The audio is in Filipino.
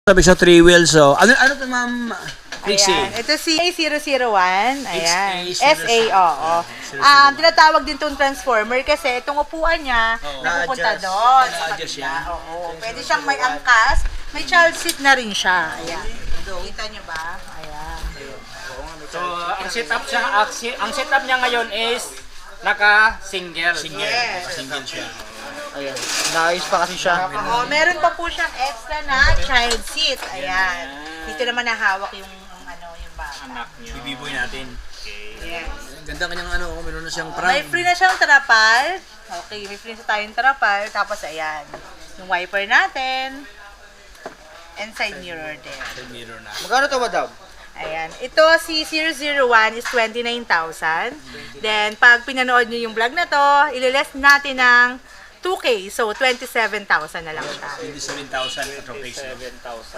Sabi sa 3 wheels, so. Ano to, ma'am? Trixie. Ayan. Ito si A001. Ayan. XA001. SA, oo. Tinatawag din itong transformer kasi itong upuan niya, napupunta doon. Sa Na-adjust kabila. yan. Oo. Pwede siyang may angkas. May child seat na rin siya. Ayan. Kita niyo ba? Ayan. So, ang setup niya ngayon is naka-single. Yes. Single siya. Ayan. Naayos pa kasi siya. Oo. Meron pa po siyang extra na child seat. Ayan. Dito naman nahawak yung yung bata. Anak niyo. Bibiboy natin. Yes. Ganda kanyang meron na siyang pram. May free na siyang trapal. Okay, may free na tayong trapal. Tapos ayan, yung wiper natin. And side mirror din. Mirror na. Magkano to, madam? Ayan. Ito si 001 is 29,000. Then, pag pinanood nyo yung vlog na to, ililess natin ng 2K. So, 27,000 na lang siya. 27,000 at 7,000.